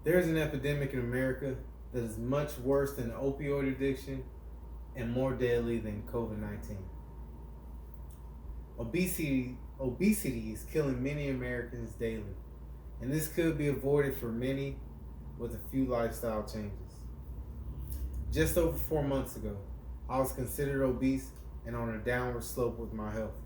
There's an epidemic in America that is much worse than opioid addiction and more deadly than COVID 19. Obesity is killing many Americans daily, and this could be avoided for many with a few lifestyle changes. Just over 4 months ago, I was considered obese and on a downward slope with my health.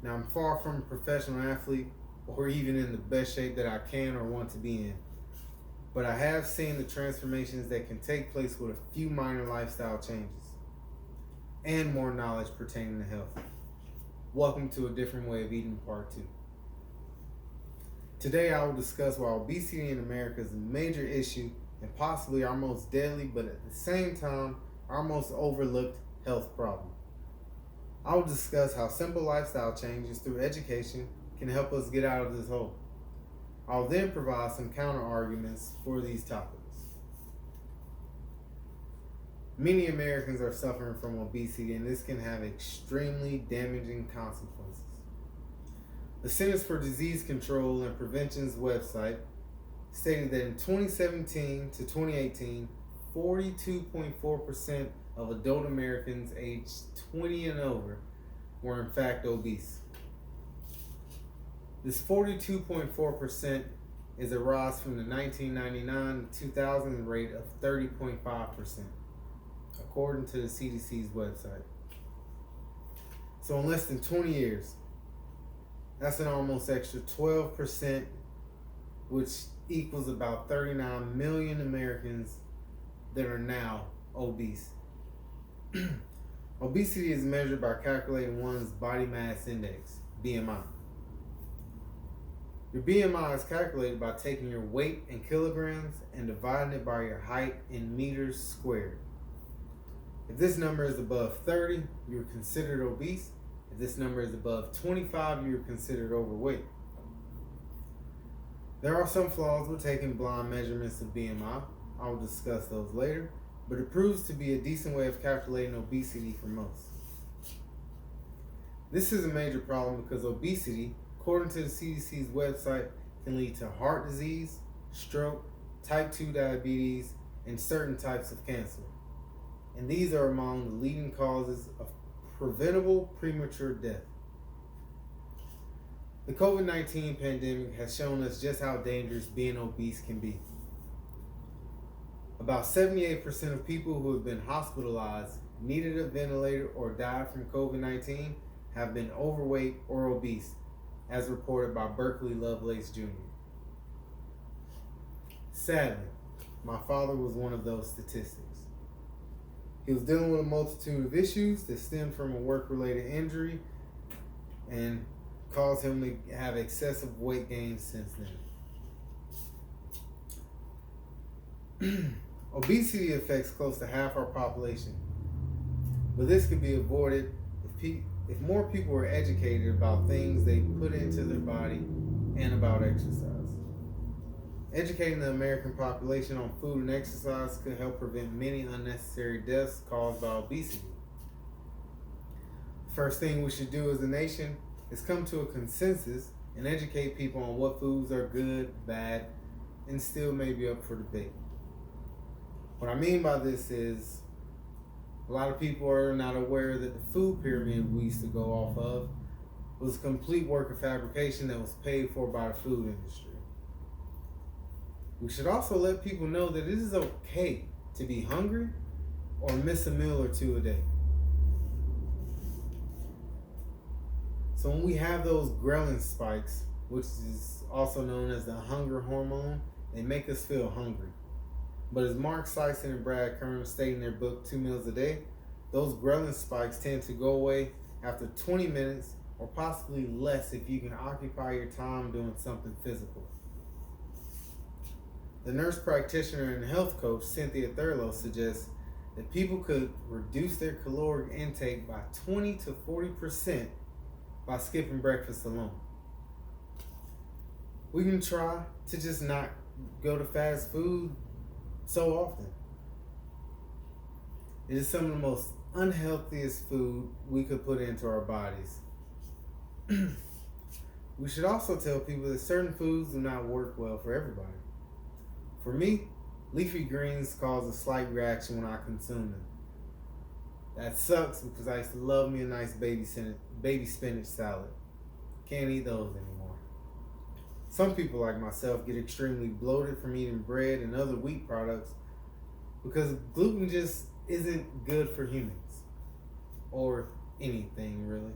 Now, I'm far from a professional athlete or even in the best shape that I can or want to be in, but I have seen the transformations that can take place with a few minor lifestyle changes and more knowledge pertaining to health. Welcome to A Different Way of Eating Part 2. Today I will discuss why obesity in America is a major issue and possibly our most deadly, but at the same time, our most overlooked health problem. I will discuss how simple lifestyle changes through education can help us get out of this hole. I'll then provide some counter arguments for these topics. Many Americans are suffering from obesity, and this can have extremely damaging consequences. The Centers for Disease Control and Prevention's website stated that in 2017 to 2018, 42.4% of adult Americans aged 20 and over were in fact obese. This 42.4% is a rise from the 1999 to 2000 rate of 30.5%, according to the CDC's website. So in less than 20 years, that's an almost extra 12%, which equals about 39 million Americans that are now obese. Obesity is measured by calculating one's body mass index, BMI. Your BMI is calculated by taking your weight in kilograms and dividing it by your height in meters squared. If this number is above 30, you're considered obese. If this number is above 25, you're considered overweight. There are some flaws with taking blind measurements of BMI. I will discuss those later, but it proves to be a decent way of calculating obesity for most. This is a major problem because obesity, according to the CDC's website, can lead to heart disease, stroke, type 2 diabetes, and certain types of cancer. And these are among the leading causes of preventable premature death. The COVID-19 pandemic has shown us just how dangerous being obese can be. About 78% of people who have been hospitalized, needed a ventilator, or died from COVID-19 have been overweight or obese, as reported by Berkeley Lovelace Jr. Sadly, my father was one of those statistics. He was dealing with a multitude of issues that stemmed from a work-related injury and caused him to have excessive weight gain since then. Obesity affects close to half our population, but this could be avoided if more people are educated about things they put into their body and about exercise. Educating the American population on food and exercise could help prevent many unnecessary deaths caused by obesity. The first thing we should do as a nation is come to a consensus and educate people on what foods are good, bad, and still may be up for debate. What I mean by this is a lot of people are not aware that the food pyramid we used to go off of was a complete work of fabrication that was paid for by the food industry. We should also let people know that it is okay to be hungry or miss a meal or two a day. So when we have those ghrelin spikes, which is also known as the hunger hormone, they make us feel hungry. But as Mark Sisson and Brad Kern state in their book, 2 Meals a Day, those ghrelin spikes tend to go away after 20 minutes or possibly less if you can occupy your time doing something physical. The nurse practitioner and health coach, Cynthia Thurlow, suggests that people could reduce their caloric intake by 20 to 40% by skipping breakfast alone. We can try to just not go to fast food so often. It is some of the most unhealthiest food we could put into our bodies. We should also tell people that certain foods do not work well for everybody. For me, leafy greens cause a slight reaction when I consume them. That sucks because I used to love me a nice baby spinach salad. Can't eat those anymore. Some people like myself get extremely bloated from eating bread and other wheat products because gluten just isn't good for humans or anything really.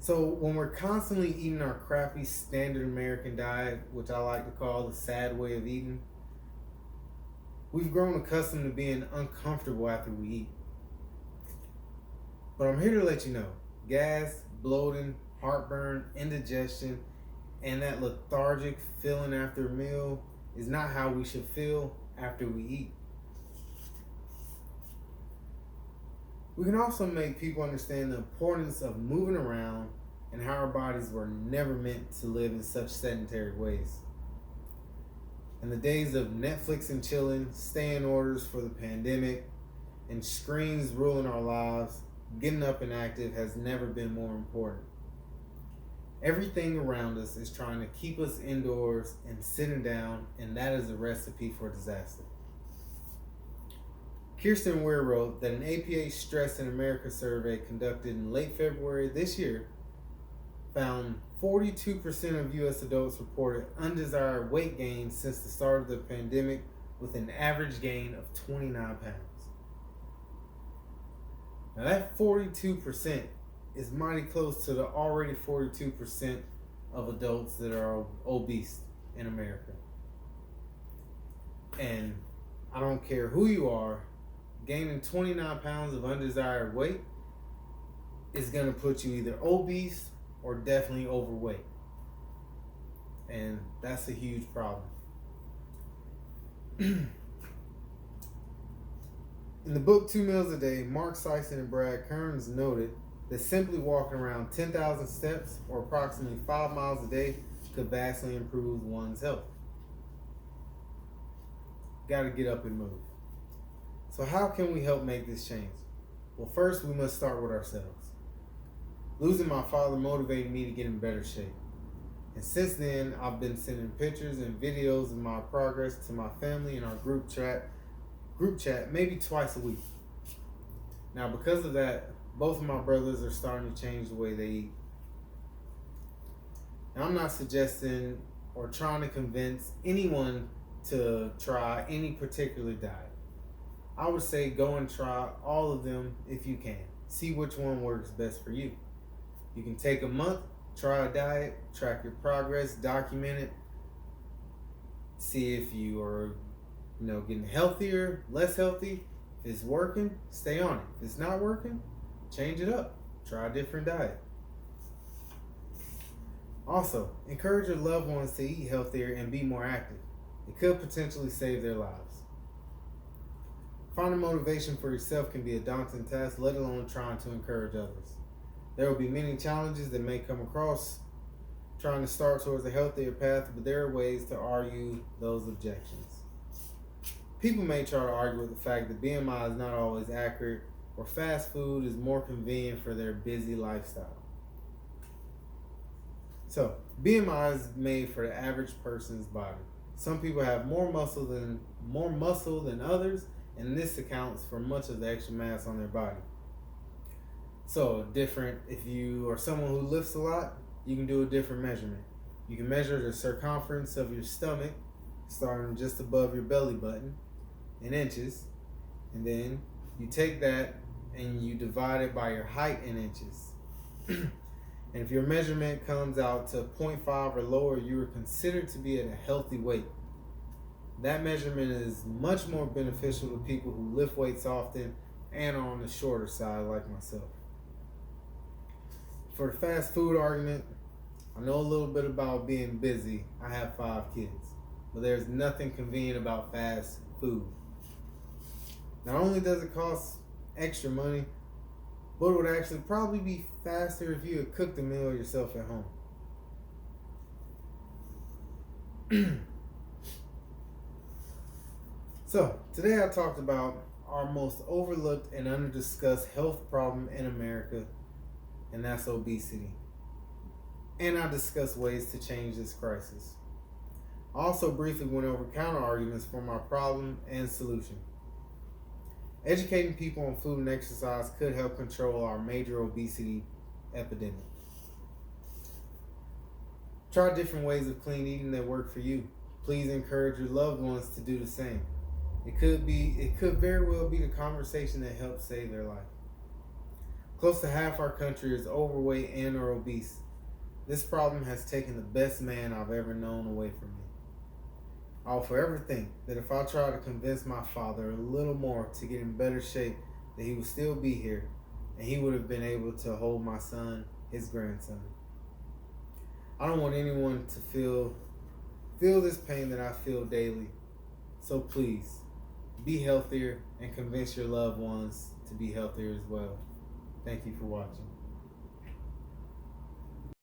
So when we're constantly eating our crappy standard American diet, which I like to call the sad way of eating, we've grown accustomed to being uncomfortable after we eat. But I'm here to let you know, gas, bloating, heartburn, indigestion, and that lethargic feeling after a meal is not how we should feel after we eat. We can also make people understand the importance of moving around and how our bodies were never meant to live in such sedentary ways. In the days of Netflix and chilling, stay-in orders for the pandemic, and screens ruling our lives, getting up and active has never been more important. Everything around us is trying to keep us indoors and sitting down, and that is a recipe for disaster. Kirsten Weir wrote that an APA Stress in America survey conducted in late February this year found 42% of U.S. adults reported undesired weight gain since the start of the pandemic, with an average gain of 29 pounds. Now that 42% is mighty close to the already 42% of adults that are obese in America. And I don't care who you are, gaining 29 pounds of undesired weight is going to put you either obese or definitely overweight. And that's a huge problem. In the book 2 Meals a Day, Mark Sisson and Brad Kearns noted that simply walking around 10,000 steps or approximately 5 miles a day could vastly improve one's health. Got to get up and move. So how can we help make this change? Well, first we must start with ourselves. Losing my father motivated me to get in better shape. And since then, I've been sending pictures and videos of my progress to my family in our group chat maybe twice a week. Now, because of that, both of my brothers are starting to change the way they eat. Now, I'm not suggesting or trying to convince anyone to try any particular diet. I would say go and try all of them if you can. See which one works best for you. You can take a month, try a diet, track your progress, document it, see if you are getting healthier, less healthy. If it's working, stay on it. If it's not working, change it up. Try a different diet. Also, encourage your loved ones to eat healthier and be more active. It could potentially save their lives. Finding motivation for yourself can be a daunting task, let alone trying to encourage others. There will be many challenges that may come across trying to start towards a healthier path, but there are ways to argue those objections. People may try to argue with the fact that BMI is not always accurate or fast food is more convenient for their busy lifestyle. So, BMI is made for the average person's body. Some people have more muscle than others, and this accounts for much of the extra mass on their body. So, if you are someone who lifts a lot, you can do a different measurement. You can measure the circumference of your stomach, starting just above your belly button, in inches, and then you take that and you divide it by your height in inches. And if your measurement comes out to 0.5 or lower, you are considered to be at a healthy weight. That measurement is much more beneficial to people who lift weights often and are on the shorter side like myself. For the fast food argument, I know a little bit about being busy. I have 5 kids, but there's nothing convenient about fast food. Not only does it cost extra money, but it would actually probably be faster if you had cooked the meal yourself at home. So, today I talked about our most overlooked and under-discussed health problem in America, and that's obesity. And I discussed ways to change this crisis. I also briefly went over counter arguments for my problem and solution. Educating people on food and exercise could help control our major obesity epidemic. Try different ways of clean eating that work for you. Please encourage your loved ones to do the same. It could very well be the conversation that helps save their life. Close to half our country is overweight and or obese. This problem has taken the best man I've ever known away from me. I'll forever think that if I tried to convince my father a little more to get in better shape, that he would still be here and he would have been able to hold my son, his grandson. I don't want anyone to feel this pain that I feel daily. So please, be healthier and convince your loved ones to be healthier as well. Thank you for watching.